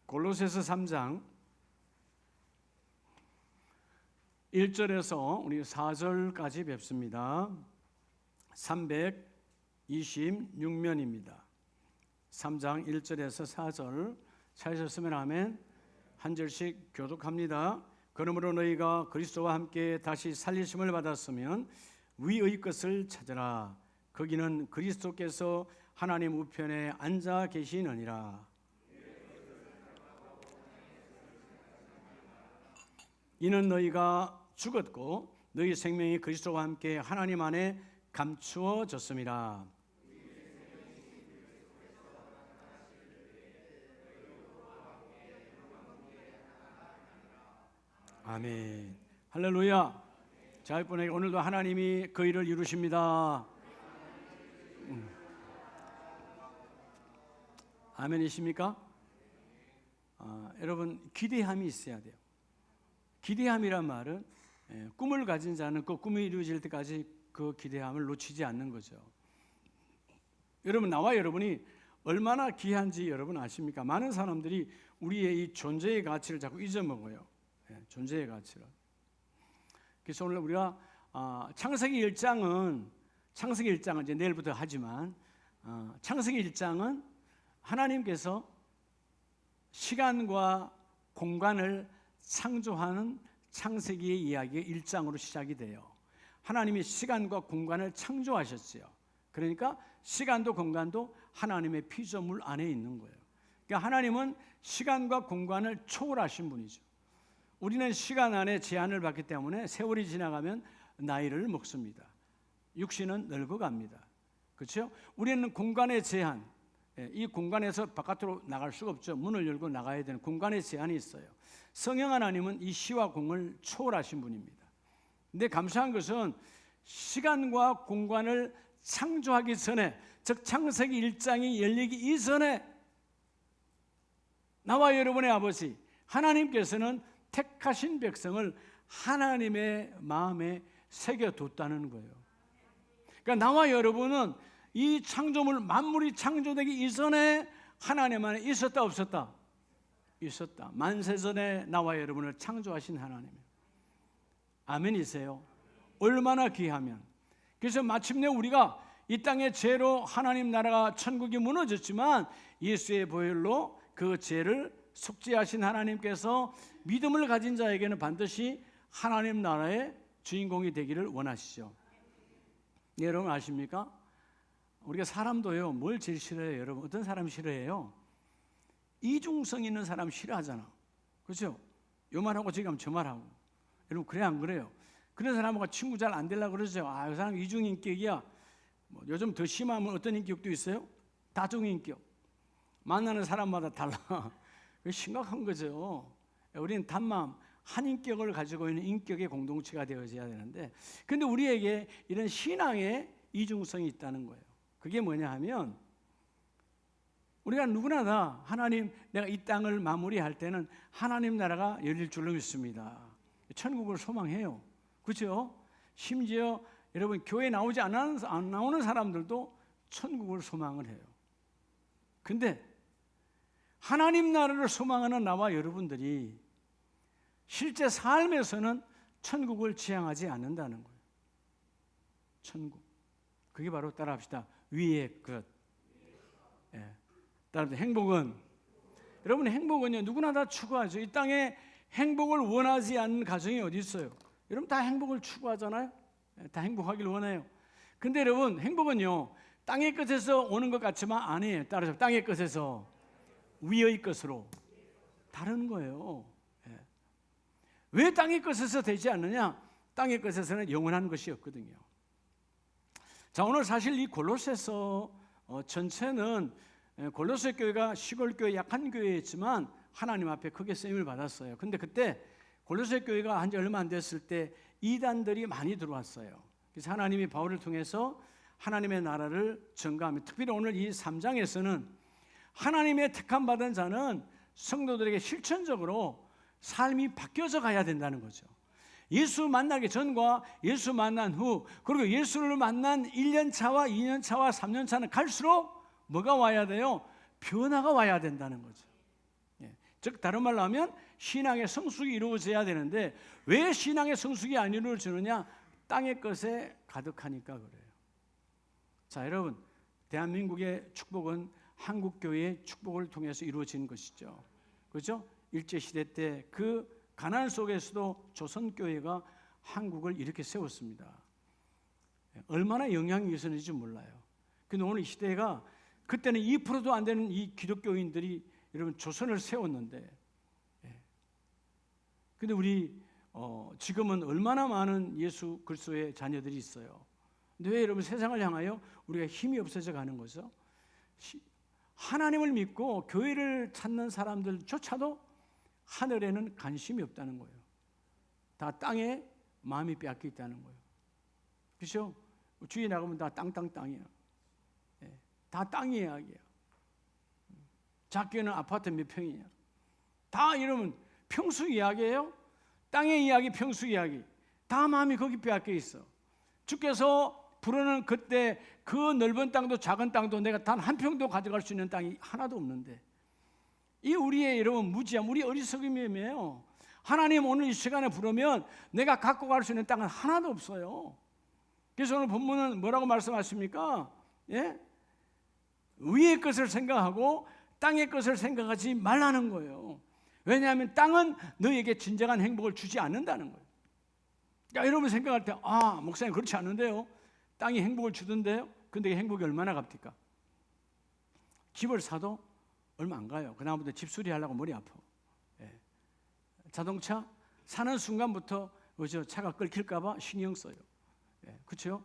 골로새서 3장 1절에서 우리 4절까지 뵙습니다. 326면입니다. 3장 1절에서 4절 찾으셨으면 아멘. 한 절씩 교독합니다. 그러므로 너희가 그리스도와 함께 다시 살리심을 받았으면 위의 것을 찾으라. 거기는 그리스도께서 하나님 우편에 앉아 계시느니라. 이는 너희가 죽었고 너희 생명이 그리스도와 함께 하나님 안에 감추어졌음이라. 아멘. 할렐루야. 자, 이번에 오늘도 하나님이 그 일을 이루십니다. 아멘이십니까? 여러분, 기대함이 있어야 돼요. 기대함이란 말은 꿈을 가진 자는 그 꿈이 이루어질 때까지 그 기대함을 놓치지 않는 거죠. 여러분, 나와 여러분이 얼마나 귀한지 여러분 아십니까? 많은 사람들이 우리의 이 존재의 가치를 자꾸 잊어먹어요. 존재의 가치를. 그래서 오늘 우리가 창세기 1장은 이제 내일부터 하지만 창세기 1장은 하나님께서 시간과 공간을 창조하는 창세기의 이야기가 1장으로 시작이 돼요. 하나님이 시간과 공간을 창조하셨어요. 그러니까 시간도 공간도 하나님의 피조물 안에 있는 거예요. 그러니까 하나님은 시간과 공간을 초월하신 분이죠. 우리는 시간 안에 제한을 받기 때문에 세월이 지나가면 나이를 먹습니다. 육신은 늙어갑니다. 그렇죠? 우리는 공간의 제한, 이 공간에서 바깥으로 나갈 수가 없죠. 문을 열고 나가야 되는 공간의 제한이 있어요. 성령 하나님은 이 시와 공을 초월하신 분입니다. 근데 감사한 것은 시간과 공간을 창조하기 전에, 즉 창세기 1장이 열리기 이전에 나와 여러분의 아버지 하나님께서는 택하신 백성을 하나님의 마음에 새겨뒀다는 거예요. 그러니까 나와 여러분은 이 창조물 만물이 창조되기 이전에 하나님 안에 있었다 없었다? 있었다. 만세전에 나와 여러분을 창조하신 하나님이에요. 아멘이세요? 얼마나 귀하면. 그래서 마침내 우리가 이 땅의 죄로 하나님 나라가 천국이 무너졌지만 예수의 보혈로 그 죄를 속죄하신 하나님께서 믿음을 가진 자에게는 반드시 하나님 나라의 주인공이 되기를 원하시죠. 여러분 아십니까? 우리가 사람도요, 뭘 제일 싫어해요? 여러분, 어떤 사람 싫어해요? 이중성 있는 사람 싫어하잖아. 그렇죠? 요 말하고 지금 저 말하고. 여러분, 그래 안 그래요? 그런 사람하고 친구 잘 안 되려고 그러죠. 이 사람 이중인격이야. 요즘 더 심하면 어떤 인격도 있어요? 다중인격. 만나는 사람마다 달라. 심각한 거죠. 우리는 단마음, 한 인격을 가지고 있는 인격의 공동체가 되어져야 되는데, 근데 우리에게 이런 신앙의 이중성이 있다는 거예요. 그게 뭐냐 하면, 우리가 누구나 다 하나님, 내가 이 땅을 마무리할 때는 하나님 나라가 열릴 줄로 믿습니다. 천국을 소망해요. 그렇죠? 심지어 여러분 교회 나오지 안 나오는 사람들도 천국을 소망을 해요. 근데 하나님 나라를 소망하는 나와 여러분들이 실제 삶에서는 천국을 지향하지 않는다는 거예요. 천국. 그게 바로 따라합시다. 위의 것. 따라합시다. 행복은. 여러분, 행복은요, 누구나 다 추구하죠. 이 땅에 행복을 원하지 않는 가정이 어디 있어요? 여러분 다 행복을 추구하잖아요. 다 행복하길 원해요. 근데 여러분, 행복은요, 땅의 끝에서 오는 것 같지만 아니에요. 따라서 땅의 끝에서 위의 것으로 다른 거예요. 왜 땅의 것에서 되지 않느냐? 땅의 것에서는 영원한 것이 없거든요. 자, 오늘 사실 이 골로새서 전체는 골로새 교회가 시골 교회, 약한 교회였지만 하나님 앞에 크게 쓰임을 받았어요. 근데 그때 골로새 교회가 한 지 얼마 안 됐을 때 이단들이 많이 들어왔어요. 그래서 하나님이 바울을 통해서 하나님의 나라를 증거하며, 특별히 오늘 이 3장에서는 하나님의 택함 받은 자는 성도들에게 실천적으로 삶이 바뀌어져 가야 된다는 거죠. 예수 만나기 전과 예수 만난 후, 그리고 예수를 만난 1년 차와 2년 차와 3년 차는 갈수록 뭐가 와야 돼요? 변화가 와야 된다는 거죠. 즉 다른 말로 하면 신앙의 성숙이 이루어져야 되는데 왜 신앙의 성숙이 안 이루어지느냐? 땅의 것에 가득하니까 그래요. 자, 여러분, 대한민국의 축복은 한국교회의 축복을 통해서 이루어지는 것이죠. 그렇죠? 일제시대 때 그 가난 속에서도 조선교회가 한국을 이렇게 세웠습니다. 얼마나 영향이 있었는지 몰라요. 근데 오늘 이 시대가 그때는 2%도 안 되는 이 기독교인들이 여러분 조선을 세웠는데, 근데 우리 지금은 얼마나 많은 예수 그리스도의 자녀들이 있어요. 근데 왜 여러분 세상을 향하여 우리가 힘이 없어져 가는 거죠? 하나님을 믿고 교회를 찾는 사람들조차도 하늘에는 관심이 없다는 거예요. 다 땅에 마음이 빼앗겨 있다는 거예요. 그렇죠? 주위에 나가면 다 땅이야. 다 땅 이야기야. 작게는 아파트 몇 평이냐. 다 이러면 평수 이야기예요. 땅의 이야기, 평수 이야기. 다 마음이 거기 빼앗겨 있어. 주께서 부르는 그때 그 넓은 땅도 작은 땅도 내가 단 한 평도 가져갈 수 있는 땅이 하나도 없는데, 이 우리의 여러분 무지함, 우리 어리석음이에요. 하나님 오늘 이 시간에 부르면 내가 갖고 갈 수 있는 땅은 하나도 없어요. 그래서 오늘 본문은 뭐라고 말씀하십니까? 위의 것을 생각하고 땅의 것을 생각하지 말라는 거예요. 왜냐하면 땅은 너에게 진정한 행복을 주지 않는다는 거예요. 그러니까 여러분 생각할 때, 목사님 그렇지 않은데요, 땅이 행복을 주던데요. 근데 행복이 얼마나 값니까? 집을 사도 얼마 안 가요. 그다음부터 집 수리하려고 머리 아파. 자동차 사는 순간부터 차가 끊길까 봐 신경 써요. 그렇죠?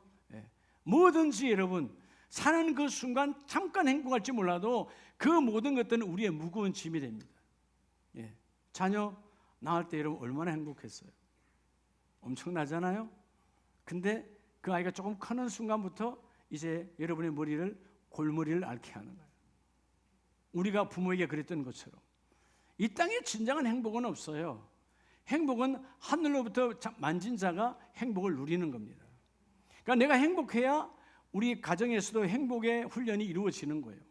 뭐든지 여러분 사는 그 순간 잠깐 행복할지 몰라도 그 모든 것들은 우리의 무거운 짐이 됩니다. 자녀 낳을 때 여러분 얼마나 행복했어요? 엄청나잖아요? 근데 그 아이가 조금 크는 순간부터 이제 여러분의 머리를 골머리를 앓게 하는 거예요. 우리가 부모에게 그랬던 것처럼 이 땅에 진정한 행복은 없어요. 행복은 하늘로부터 만진 자가 행복을 누리는 겁니다. 그러니까 내가 행복해야 우리 가정에서도 행복의 훈련이 이루어지는 거예요.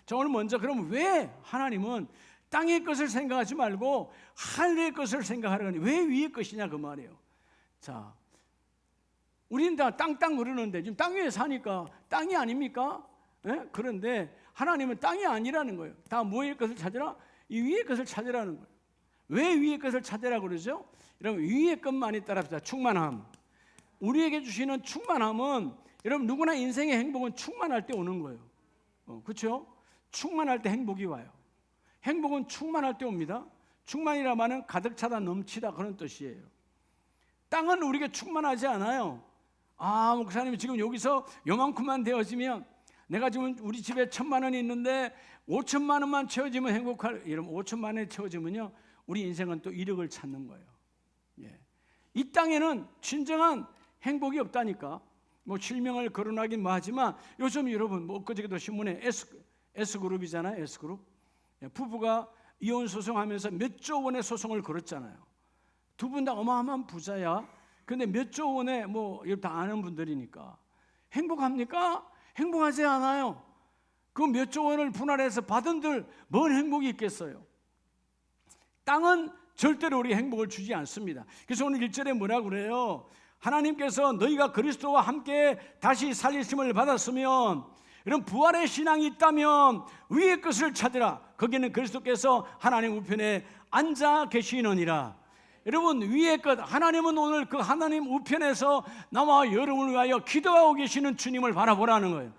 자, 오늘 먼저 그럼 왜 하나님은 땅의 것을 생각하지 말고 하늘의 것을 생각하라니, 왜 위의 것이냐 그 말이에요. 자, 우리는 다 땅 그러는데 지금 땅 위에 사니까 땅이 아닙니까? 그런데 하나님은 땅이 아니라는 거예요. 다 뭐의 것을 찾으라? 이 위의 것을 찾으라는 거예요. 왜 위의 것을 찾으라 그러죠? 여러분, 위의 것만이 따릅니다. 충만함. 우리에게 주시는 충만함은 여러분 누구나 인생의 행복은 충만할 때 오는 거예요. 그렇죠? 충만할 때 행복이 와요. 행복은 충만할 때 옵니다. 충만이라 말은 가득 차다, 넘치다 그런 뜻이에요. 땅은 우리가 충만하지 않아요. 목사님 지금 여기서 요만큼만 되어지면, 내가 지금 우리 집에 1,000만 원이 있는데 5천만 원만 채워지면 행복할, 여러분 5천만 원이 채워지면요 우리 인생은 또 1억을 찾는 거예요. 이 땅에는 진정한 행복이 없다니까. 뭐 실명을 거론하긴 하지만 요즘 여러분 엊그저께도 신문에 S그룹이잖아요. S그룹. 부부가 이혼 소송하면서 몇 조 원의 소송을 걸었잖아요. 두 분 다 어마어마한 부자야. 근데 몇 조 원의 이거 다 아는 분들이니까 행복합니까? 행복하지 않아요. 그 몇 조 원을 분할해서 받은들 뭔 행복이 있겠어요? 땅은 절대로 우리 행복을 주지 않습니다. 그래서 오늘 1절에 뭐라고 그래요? 하나님께서 너희가 그리스도와 함께 다시 살리심을 받았으면, 이런 부활의 신앙이 있다면 위의 것을 찾으라. 거기는 그리스도께서 하나님 우편에 앉아 계시느니라. 여러분, 위의 것, 하나님은 오늘 그 하나님 우편에서 나와 여러분을 위하여 기도하고 계시는 주님을 바라보라는 거예요.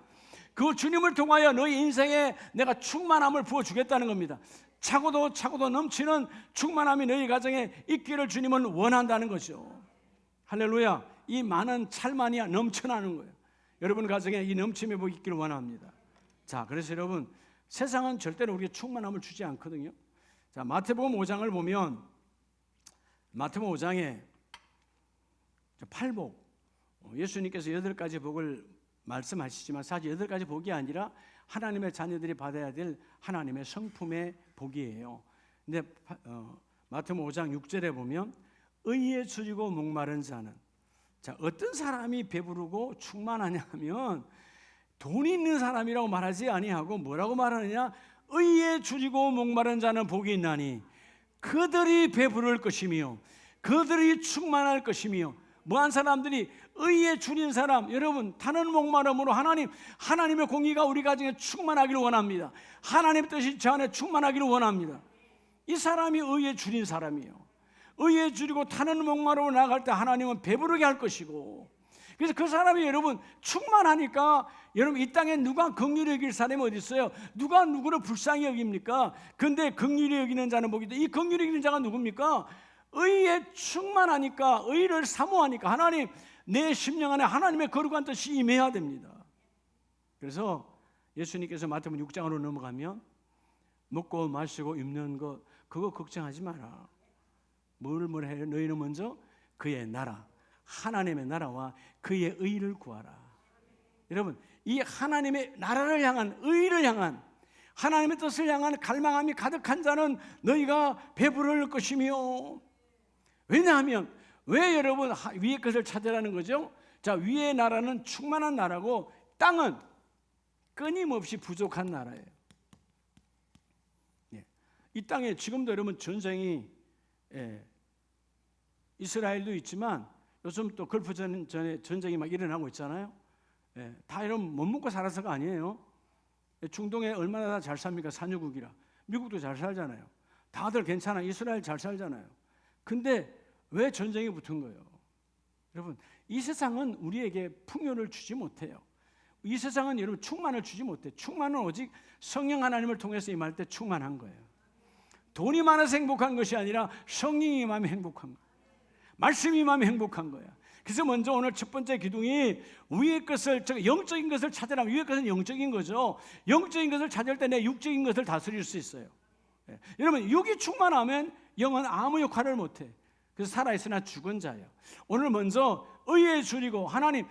그 주님을 통하여 너희 인생에 내가 충만함을 부어주겠다는 겁니다. 차고도 넘치는 충만함이 너희 가정에 있기를 주님은 원한다는 거죠. 할렐루야. 이 많은 찰만이 넘쳐나는 거예요. 여러분 가정에 이 넘침의 복이 있기를 원합니다. 자, 그래서 여러분, 세상은 절대로 우리에게 충만함을 주지 않거든요. 자, 마태복음 5장을 보면 마태복음 5장에 8복, 예수님께서 8가지 복을 말씀하시지만 사실 8가지 복이 아니라 하나님의 자녀들이 받아야 될 하나님의 성품의 복이에요. 근데 마태복음 5장 6절에 보면 의에 줄이고 목마른 자는, 자, 어떤 사람이 배부르고 충만하냐 하면 돈이 있는 사람이라고 말하지 아니하고 뭐라고 말하느냐? 의에 줄이고 목마른 자는 복이 있나니 그들이 배부를 것이며 그들이 충만할 것이며. 뭐한 사람들이 의에 줄인 사람, 여러분 타는 목마름으로 하나님의 공의가 우리 가정에 충만하기를 원합니다. 하나님의 뜻이 저 안에 충만하기를 원합니다. 이 사람이 의에 줄인 사람이에요. 의에 줄이고 타는 목마름으로 나아갈 때 하나님은 배부르게 할 것이고, 그래서 그 사람이 여러분 충만하니까, 여러분 이 땅에 누가 긍휼히 여길 사람이 어디 있어요? 누가 누구를 불쌍히 여깁니까? 근데 긍휼히 여기는 자는 복이 있다. 이 긍휼히 여기는 자가 누굽니까? 의에 충만하니까, 의를 사모하니까 하나님, 내 심령 안에 하나님의 거룩한 뜻이 임해야 됩니다. 그래서 예수님께서 마태복음 6장으로 넘어가면 먹고 마시고 입는 것 그거 걱정하지 마라. 뭘 해요? 너희는 먼저 그의 나라, 하나님의 나라와 그의 의를 구하라. 여러분, 이 하나님의 나라를 향한, 의를 향한, 하나님의 뜻을 향한 갈망함이 가득한 자는 너희가 배부를 것이며. 왜냐하면, 왜 여러분 위의 것을 찾으라는 거죠? 자, 위의 나라는 충만한 나라고 땅은 끊임없이 부족한 나라예요. 이 땅에 지금도 여러분 전쟁이, 이스라엘도 있지만 요즘 또 걸프 전에 전쟁이 막 일어나고 있잖아요. 다 여러분 못 먹고 살아서가 아니에요. 중동에 얼마나 잘 삽니까? 산유국이라. 미국도 잘 살잖아요. 다들 괜찮아. 이스라엘 잘 살잖아요. 근데 왜 전쟁이 붙은 거예요? 여러분, 이 세상은 우리에게 풍요를 주지 못해요. 이 세상은 여러분 충만을 주지 못해. 충만은 오직 성령 하나님을 통해서 임할 때 충만한 거예요. 돈이 많아서 행복한 것이 아니라 성령이 임하면 행복한 거예요. 말씀이 임하면 행복한 거예요. 그래서 먼저 오늘 첫 번째 기둥이 위의 것을, 영적인 것을 찾으라면, 위의 것은 영적인 거죠. 영적인 것을 찾을 때 내 육적인 것을 다스릴 수 있어요. 여러분, 육이 충만하면 영은 아무 역할을 못해. 그래서 살아있으나 죽은 자예요. 오늘 먼저 의에 줄이고 하나님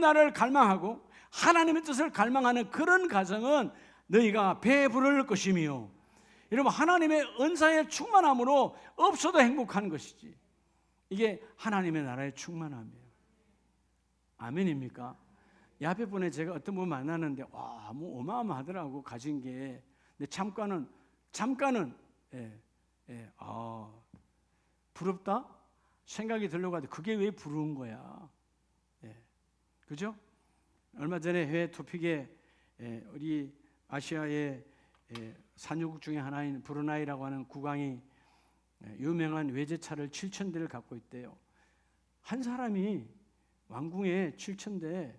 나라를 갈망하고 하나님의 뜻을 갈망하는 그런 가정은 너희가 배부를 것이며, 여러분 하나님의 은사의 충만함으로 없어도 행복한 것이지. 이게 하나님의 나라의 충만함이에요. 아멘입니까? 이 앞에 분에 제가 어떤 분 만나는데 와, 뭐 어마어마하더라고 가진 게. 근데 잠깐은 부럽다 생각이 들려고 하는데 그게 왜 부러운 거야? 그죠? 얼마 전에 해외 토픽에 우리 아시아의 산유국 중에 하나인 브루나이라고 하는 국왕이 유명한 외제차를 7,000대를 갖고 있대요. 한 사람이 왕궁에 7,000대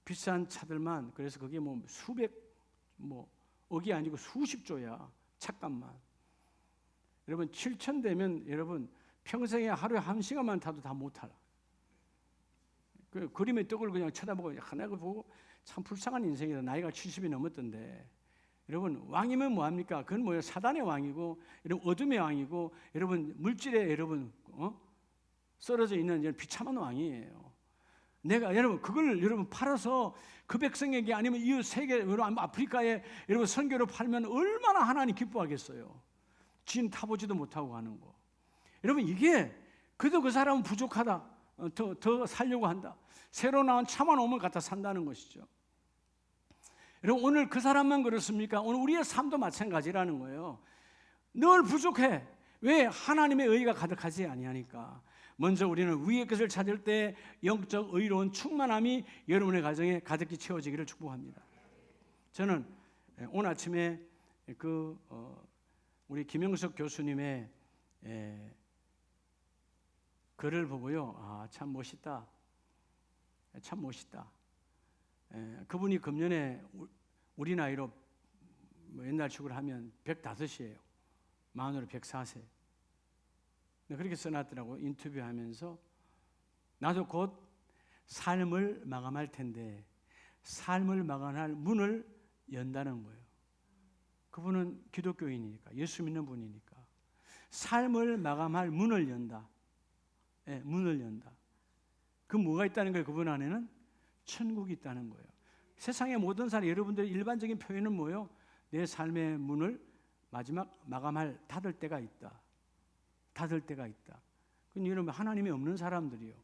비싼 차들만, 그래서 그게 뭐 수백, 억이 아니고 수십조야, 차값만. 여러분 7,000대면 여러분 평생에 하루에 1시간만 타도 다 못 타라. 그 그림의 떡을 그냥 쳐다보고 하나를 보고 참 불쌍한 인생이다. 나이가 70이 넘었던데. 여러분 왕이면 뭐합니까? 그건 뭐예요? 사단의 왕이고, 여러분 어둠의 왕이고, 여러분 물질에 여러분 썰어져 있는 비참한 왕이에요. 내가 여러분 그걸 여러분 팔아서 그 백성에게, 아니면 이웃 세계, 여러분 아프리카에 여러분 선교로 팔면 얼마나 하나님 기뻐하겠어요. 진 타보지도 못하고 가는 거. 여러분 이게 그래도 그 사람은 부족하다. 더 살려고 한다. 새로 나온 차만 오면 갖다 산다는 것이죠. 여러분 오늘 그 사람만 그렇습니까? 오늘 우리의 삶도 마찬가지라는 거예요. 늘 부족해. 왜? 하나님의 의가 가득하지 아니하니까. 먼저 우리는 위의 것을 찾을 때 영적 의로운 충만함이 여러분의 가정에 가득히 채워지기를 축복합니다. 저는 오늘 아침에 우리 김영석 교수님의 글을 보고요, 참 멋있다. 참 멋있다. 그분이 금년에 우리 나이로 옛날 식으로 하면 105이에요. 만으로 104세. 그렇게 써놨더라고. 인터뷰하면서 나도 곧 삶을 마감할 텐데 삶을 마감할 문을 연다는 거예요. 그분은 기독교인이니까, 예수 믿는 분이니까 삶을 마감할 문을 연다. 문을 연다. 그 뭐가 있다는 거예요? 그분 안에는 천국이 있다는 거예요. 세상의 모든 사람, 여러분들의 일반적인 표현은 뭐예요? 내 삶의 문을 마지막 마감할, 닫을 때가 있다. 닫을 때가 있다. 그건 여러분 하나님이 없는 사람들이요.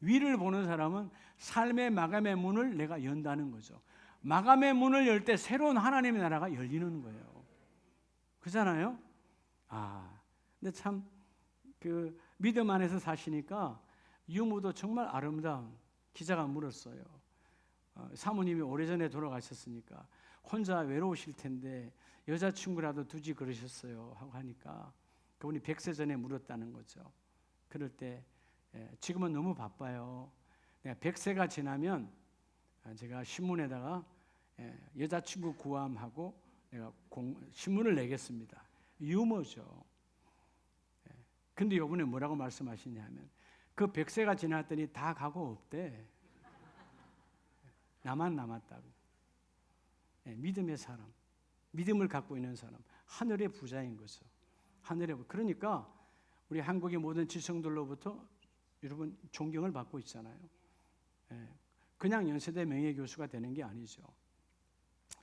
위를 보는 사람은 삶의 마감의 문을 내가 연다는 거죠. 마감의 문을 열 때 새로운 하나님의 나라가 열리는 거예요. 그잖아요? 근데 참 그 믿음 안에서 사시니까 유무도 정말 아름다운. 기자가 물었어요. 사모님이 오래전에 돌아가셨으니까 혼자 외로우실 텐데 여자친구라도 두지 그러셨어요 하고 하니까 그분이 100세 전에 물었다는 거죠. 그럴 때 지금은 너무 바빠요. 내가 100세가 지나면 제가 신문에다가 여자친구 구함하고 내가 신문을 내겠습니다. 유머죠. 근데 이번에 뭐라고 말씀하시냐면 그 100세가 지났더니 다 가고 없대. 나만 남았다고. 믿음의 사람, 믿음을 갖고 있는 사람, 하늘의 부자인 거죠. 그러니까 우리 한국의 모든 지성들로부터 여러분 존경을 받고 있잖아요. 그냥 연세대 명예교수가 되는 게 아니죠.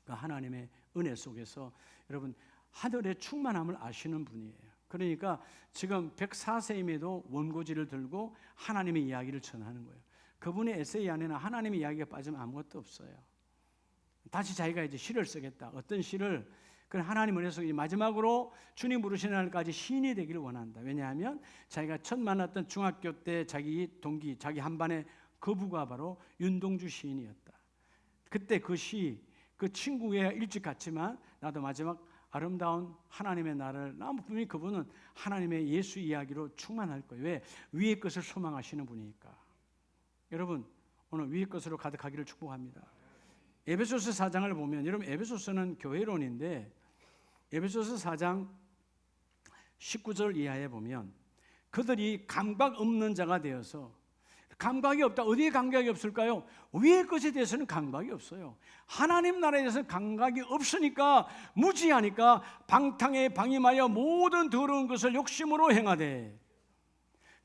그 하나님의 은혜 속에서 여러분 하늘의 충만함을 아시는 분이에요. 그러니까 지금 104세임에도 원고지를 들고 하나님의 이야기를 전하는 거예요. 그분의 에세이 안에는 하나님의 이야기가 빠지면 아무것도 없어요. 다시 자기가 이제 시를 쓰겠다. 어떤 시를? 그건 하나님 은혜 속에 마지막으로 주님 부르시는 날까지 시인이 되기를 원한다. 왜냐하면 자기가 첫 만났던 중학교 때 자기 동기, 자기 한반의 거부가 바로 윤동주 시인이었다. 그때 그 시, 그 친구에 일찍 갔지만 나도 마지막 아름다운 하나님의 나를 분명히 그분은 하나님의 예수 이야기로 충만할 거예요. 왜? 위의 것을 소망하시는 분이니까. 여러분 오늘 위의 것으로 가득하기를 축복합니다. 에베소서 4장을 보면 여러분 에베소서는 교회론인데 에베소서 4장 19절 이하에 보면 그들이 감각 없는 자가 되어서 감각이 없다. 어디에 감각이 없을까요? 위의 것에 대해서는 감각이 없어요. 하나님 나라에 대해서는 감각이 없으니까 무지하니까 방탕에 방임하여 모든 더러운 것을 욕심으로 행하되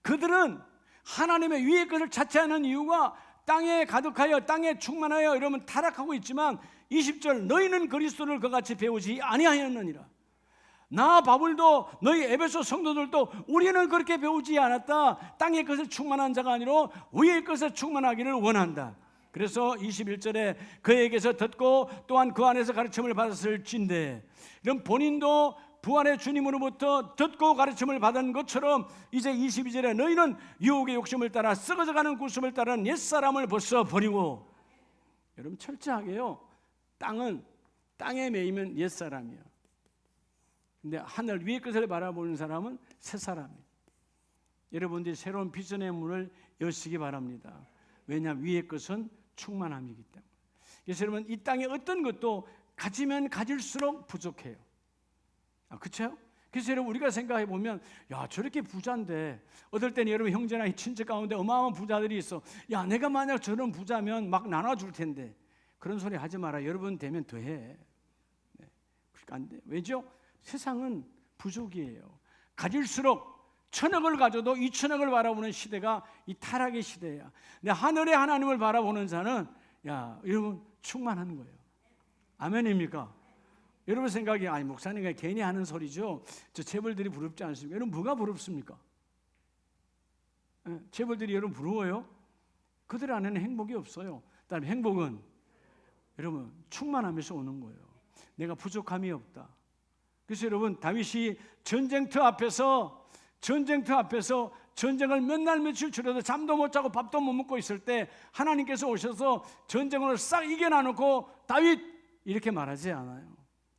그들은 하나님의 위의 것을 자체하는 이유가 땅에 가득하여 땅에 충만하여 이러면 타락하고 있지만 20절 너희는 그리스도를 그같이 배우지 아니하였느니라. 나 바울도 너희 에베소 성도들도 우리는 그렇게 배우지 않았다. 땅의 것을 충만한 자가 아니라 위의 것을 충만하기를 원한다. 그래서 21절에 그에게서 듣고 또한 그 안에서 가르침을 받았을진데 이런 본인도 부활의 주님으로부터 듣고 가르침을 받은 것처럼 이제 22절에 너희는 유혹의 욕심을 따라 썩어져가는 구습을 따른 옛사람을 벌써 버리고. 여러분 철저하게요, 땅에 매이면 옛사람이야. 근데 하늘 위의 것을 바라보는 사람은 새 사람이에요. 여러분들이 새로운 비전의 문을 여시기 바랍니다. 왜냐하면 위의 것은 충만함이기 때문에. 그래서 여러분 이 땅에 어떤 것도 가지면 가질수록 부족해요. 그렇죠? 그래서 여러분 우리가 생각해 보면 야 저렇게 부자인데 어떨 때는 여러분 형제나 친척 가운데 어마어마한 부자들이 있어. 야 내가 만약 저런 부자면 막 나눠줄 텐데. 그런 소리 하지 마라. 여러분 되면 더해. 네. 그러니까 안 돼. 왜죠? 세상은 부족이에요. 가질수록 1000억을 가져도 2000억을 바라보는 시대가 이 타락의 시대야. 근데 하늘의 하나님을 바라보는 자는 야 여러분 충만한 거예요. 아멘입니까? 여러분 생각이 아니 목사님이 괜히 하는 소리죠. 저 재벌들이 부럽지 않습니까? 여러분 뭐가 부럽습니까? 재벌들이 여러분 부러워요? 그들 안에는 행복이 없어요. 그다음에 행복은 여러분 충만하면서 오는 거예요. 내가 부족함이 없다. 그래서 여러분 다윗이 전쟁터 앞에서 전쟁을 몇 날 며칠 치러도 잠도 못 자고 밥도 못 먹고 있을 때 하나님께서 오셔서 전쟁을 싹 이겨놔놓고 다윗 이렇게 말하지 않아요.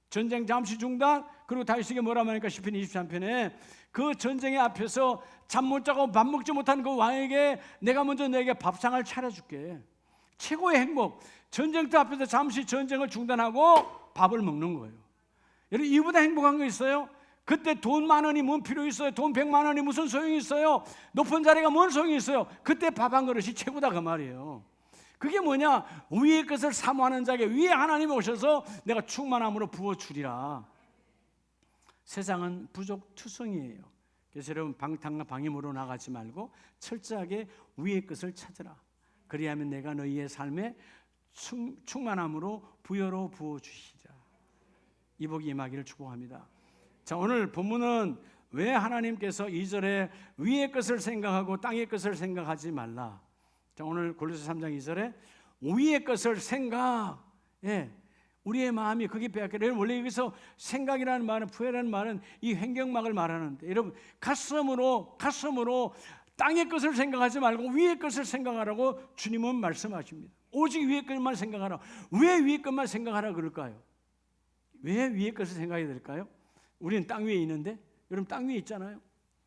전쟁 잠시 중단. 그리고 다윗에게 뭐라 말하니까 시편 23편에 그 전쟁의 앞에서 잠 못 자고 밥 먹지 못한 그 왕에게 내가 먼저 너에게 밥상을 차려줄게. 최고의 행복. 전쟁터 앞에서 잠시 전쟁을 중단하고 밥을 먹는 거예요. 여러분 이보다 행복한 거 있어요? 그때 돈 10,000원이 뭔 필요 있어요? 돈 100만 원이 무슨 소용이 있어요? 높은 자리가 뭔 소용이 있어요? 그때 밥 한 그릇이 최고다 그 말이에요. 그게 뭐냐? 위의 것을 사모하는 자에게 위에 하나님이 오셔서 내가 충만함으로 부어주리라. 세상은 부족투성이에요. 그래서 여러분 방탕과 방임으로 나가지 말고 철저하게 위의 것을 찾으라. 그리하면 내가 너희의 삶에 충만함으로 부여로 부어주시리라. 이 복이 임하기를 축복합니다. 자, 오늘 본문은 왜 하나님께서 2절에 위의 것을 생각하고 땅의 것을 생각하지 말라. 자, 오늘 골로새 3장 2절에 위의 것을 생각. 우리의 마음이 거기 빼앗겨. 원래 여기서 생각이라는 말은, 부회라는 말은 이 횡격막을 말하는데, 여러분 가슴으로 땅의 것을 생각하지 말고 위의 것을 생각하라고 주님은 말씀하십니다. 오직 위의 것만 생각하라. 왜 위의 것만 생각하라 그럴까요? 왜 위의 것을 생각해야 될까요? 우리는 땅 위에 있는데, 여러분 땅 위에 있잖아요.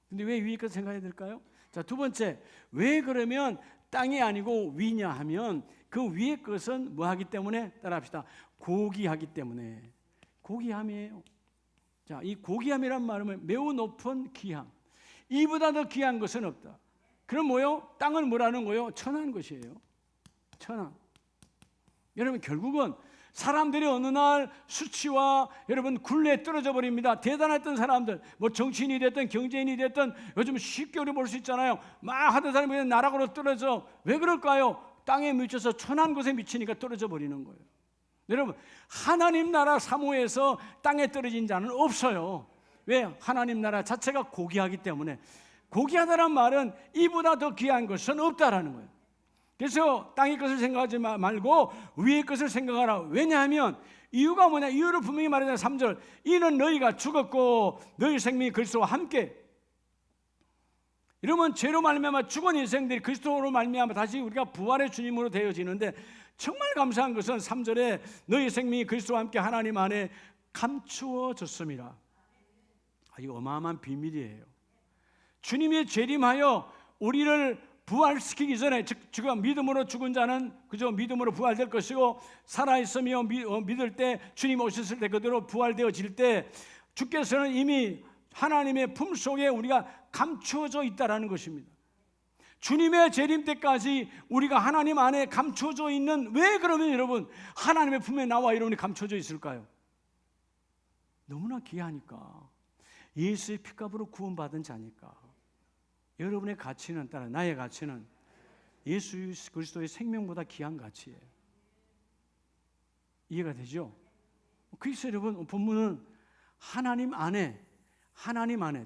근데 왜 위의 것을 생각해야 될까요? 자, 두 번째, 왜 그러면 땅이 아니고 위냐 하면, 그 위의 것은 뭐 하기 때문에? 따라합시다. 고귀하기 때문에. 고귀함이에요. 자, 이 고귀함이란 말은 매우 높은 귀함. 이보다 더 귀한 것은 없다. 그럼 뭐요? 땅은 뭐라는 거요? 천한 것이에요. 천한. 여러분 결국은 사람들이 어느 날 수치와 여러분 굴레에 떨어져 버립니다. 대단했던 사람들, 뭐 정치인이 됐든 경제인이 됐든 요즘 쉽게 우리 볼 수 있잖아요. 막 하던 사람이 그냥 나락으로 떨어져. 왜 그럴까요? 땅에 미쳐서 천한 곳에 미치니까 떨어져 버리는 거예요. 여러분 하나님 나라 사모에서 땅에 떨어진 자는 없어요. 왜? 하나님 나라 자체가 고귀하기 때문에. 고귀하다는 말은 이보다 더 귀한 것은 없다라는 거예요. 그래서 땅의 것을 생각하지 말고 위의 것을 생각하라. 왜냐하면 이유가 뭐냐? 이유를 분명히 말하잖아요. 3절, 이는 너희가 죽었고 너희 생명이 그리스도와 함께. 이러면 죄로 말미암아 죽은 인생들이 그리스도로 말미암아 다시 우리가 부활의 주님으로 되어지는데, 정말 감사한 것은 3절에 너희 생명이 그리스도와 함께 하나님 안에 감추어졌습니다. 이거 어마어마한 비밀이에요. 주님이 재림하여 우리를 부활시키기 전에, 즉 지금 믿음으로 죽은 자는 그저 믿음으로 부활될 것이고, 살아있으며 믿을 때 주님 오셨을 때 그대로 부활되어질 때 주께서는 이미 하나님의 품속에 우리가 감추어져 있다라는 것입니다. 주님의 재림 때까지 우리가 하나님 안에 감추어져 있는, 왜 그러면 여러분 하나님의 품에 나와 여러분이 감춰져 있을까요? 너무나 귀하니까. 예수의 피값으로 구원받은 자니까. 여러분의 가치는, 따라 나의 가치는 예수 그리스도의 생명보다 귀한 가치예요. 이해가 되죠? 그래서 여러분 본문은 하나님 안에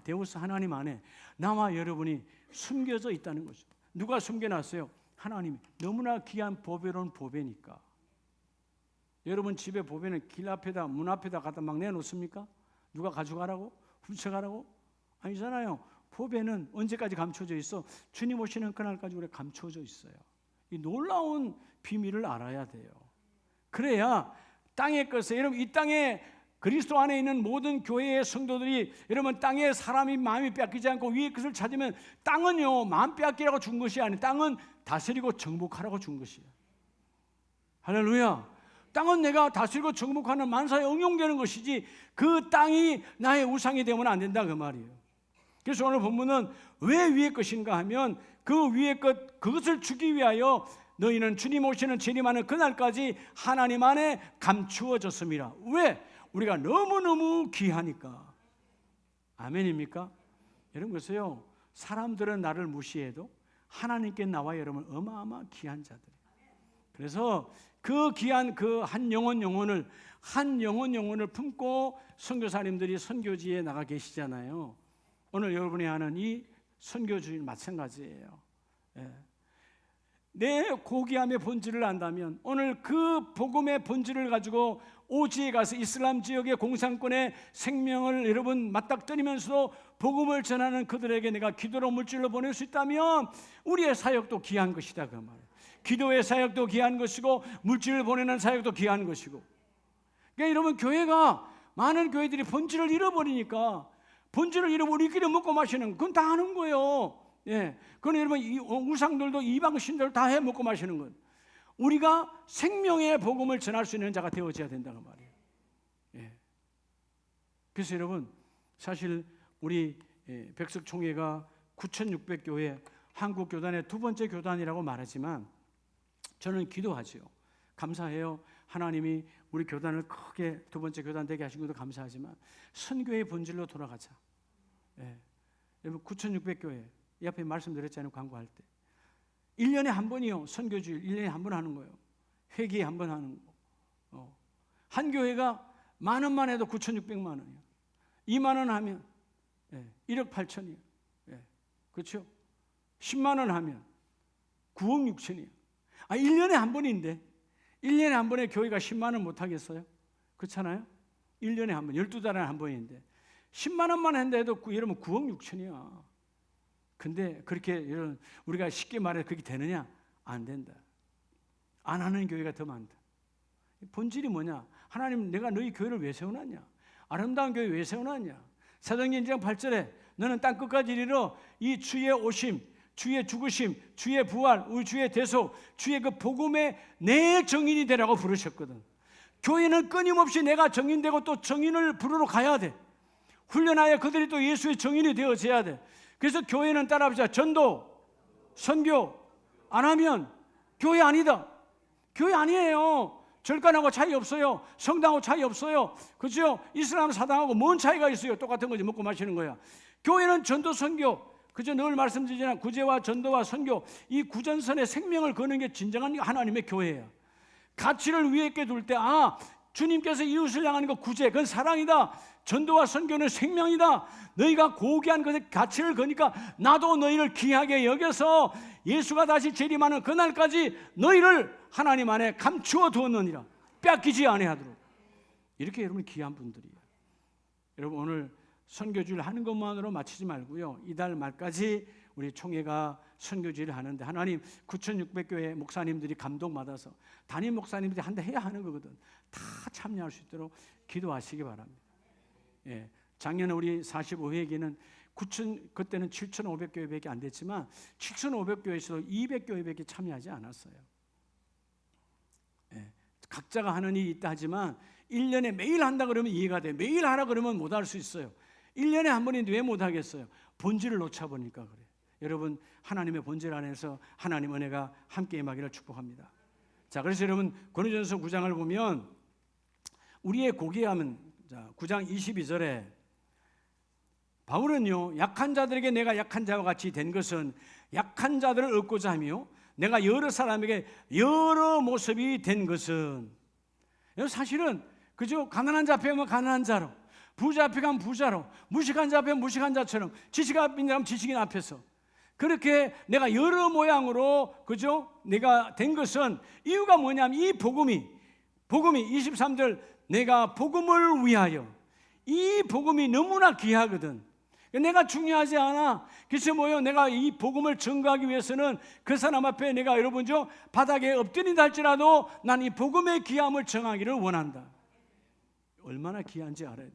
데우스 하나님 안에 나와 여러분이 숨겨져 있다는 거죠. 누가 숨겨놨어요? 하나님이. 너무나 귀한 보배로운 보배니까. 여러분 집에 보배는 길 앞에다, 문 앞에다 갖다 막 내놓습니까? 누가 가져가라고? 훔쳐가라고? 아니잖아요. 보배는 언제까지 감춰져 있어? 주님 오시는 그날까지 우리가 감춰져 있어요. 이 놀라운 비밀을 알아야 돼요. 그래야 땅의 것에, 여러분 이 땅에 그리스도 안에 있는 모든 교회의 성도들이, 여러분 땅에 사람이 마음이 뺏기지 않고 위의 것을 찾으면, 땅은요 마음 뺏기라고 준 것이 아니에요. 땅은 다스리고 정복하라고 준 것이에요. 할렐루야. 땅은 내가 다스리고 정복하는 만사에 응용되는 것이지 그 땅이 나의 우상이 되면 안 된다 그 말이에요. 그래서 오늘 본문은 왜 위의 것인가 하면, 그 위의 것, 그것을 주기 위하여 너희는 주님 오시는 재림하는 그날까지 하나님 안에 감추어졌습니다. 왜? 우리가 너무너무 귀하니까. 아멘입니까? 여러분 보세요. 사람들은 나를 무시해도 하나님께 나와 여러분 어마어마 귀한 자들. 그래서 그 귀한 그 한 영혼을 품고 선교사님들이 선교지에 나가 계시잖아요. 오늘 여러분이 하는 이 선교주인 마찬가지예요. 예. 내 고귀함의 본질을 안다면 오늘 그 복음의 본질을 가지고 오지에 가서 이슬람 지역의 공산권의 생명을 여러분 맞닥뜨리면서도 복음을 전하는 그들에게 내가 기도로 물질로 보낼 수 있다면 우리의 사역도 귀한 것이다 그 말이에요. 기도의 사역도 귀한 것이고 물질을 보내는 사역도 귀한 것이고. 그러니까 여러분 교회가, 많은 교회들이 본질을 잃어버리니까, 본질을 잃어버리고 우리끼리 먹고 마시는, 그건 다 하는 거예요. 예, 그건 여러분 우상들도 이방신들 다 해 먹고 마시는 건. 우리가 생명의 복음을 전할 수 있는 자가 되어져야 된다는 말이에요. 예. 그래서 여러분 사실 우리 백석총회가 9,600교회 한국 교단의 두 번째 교단이라고 말하지만, 저는 기도하지요. 감사해요. 하나님이 우리 교단을 크게 두 번째 교단 되게 하신 것도 감사하지만 선교의 본질로 돌아가자. 예. 여러분 9,600교회 이 앞에 말씀드렸잖아요. 광고할 때 1년에 한 번이요. 선교주일 1년에 한 번 하는 거예요. 회기에 한 번 하는 거. 한 교회가 10,000원만 해도 9,600만 원이에요. 2만 원 하면 1억 8천이에요. 그렇죠? 10만 원 하면 9억 6천이에요. 1년에 한 번인데 1년에 한 번에 교회가 10만 원 못 하겠어요? 그렇잖아요? 1년에 한 번, 12달에 한 번인데 10만 원만 한데도 여러분 9억 6천이야. 근데 그렇게 우리가 쉽게 말해 그렇게 되느냐? 안 된다. 안 하는 교회가 더 많다. 본질이 뭐냐? 하나님, 내가 너희 교회를 왜 세워놨냐? 아름다운 교회 왜 세워놨냐? 사도행전 1장 8절에 너는 땅끝까지 이르러 이 주의 오심, 주의 죽으심, 주의 부활, 우리 주의 대속, 주의 그 복음의 내 정인이 되라고 부르셨거든. 교회는 끊임없이 내가 정인되고 또 정인을 부르러 가야 돼. 훈련하여 그들이 또 예수의 정인이 되어져야 돼. 그래서 교회는 따라합시다. 전도, 선교 안 하면 교회 아니다. 교회 아니에요. 절간하고 차이 없어요. 성당하고 차이 없어요. 그죠? 이슬람 사당하고 뭔 차이가 있어요? 똑같은 거지. 먹고 마시는 거야. 교회는 전도, 선교. 그저 늘 말씀드리지만 구제와 전도와 선교, 이 구전선에 생명을 거는 게 진정한 하나님의 교회예요. 가치를 위에 있게 둘 때, 주님께서 이웃을 향하는 거 구제, 그건 사랑이다. 전도와 선교는 생명이다. 너희가 고귀한 것에 가치를 거니까 나도 너희를 귀하게 여겨서 예수가 다시 재림하는 그날까지 너희를 하나님 안에 감추어 두었느니라. 뺏기지 아니하도록. 이렇게 여러분 귀한 분들이에요. 여러분 오늘 선교주일 하는 것만으로 마치지 말고요. 이달 말까지 우리 총회가 선교주일을 하는데 하나님 9,600교회 목사님들이 감동받아서 담임 목사님들이 한 대 해야 하는 거거든. 다 참여할 수 있도록 기도하시기 바랍니다. 예, 작년에 우리 45회기는 그때는 7,500교회밖에 안 됐지만 7,500교회에서도 200교회밖에 참여하지 않았어요. 예, 각자가 하는 일이 있다 하지만 1년에 매일 한다 그러면 이해가 돼요. 매일 하라 그러면 못 할 수 있어요. 1년에 한 번인데 왜 못 하겠어요? 본질을 놓쳐보니까 그래요. 여러분 하나님의 본질 안에서 하나님 은혜가 함께 임하기를 축복합니다. 자, 그래서 여러분 고린도전서 9장을 보면 우리의 고귀함은 9장 22절에 바울은요, 약한 자들에게 내가 약한 자와 같이 된 것은 약한 자들을 얻고자 하며 내가 여러 사람에게 여러 모습이 된 것은, 사실은 그죠? 가난한 자 앞에 면 가난한 자로, 부자 앞에 가면 부자로, 무식한 자 앞에 무식한 자처럼, 지식인 사람 지식인 앞에서 그렇게 내가 여러 모양으로 그죠? 내가 된 것은 이유가 뭐냐면 이 복음이 23절 내가 복음을 위하여, 이 복음이 너무나 귀하거든. 내가 중요하지 않아. 그래서 내가 이 복음을 증거하기 위해서는 그 사람 앞에 내가 여러분죠 바닥에 엎드린다 할지라도 난 이 복음의 귀함을 정하기를 원한다. 얼마나 귀한지 알아야 돼.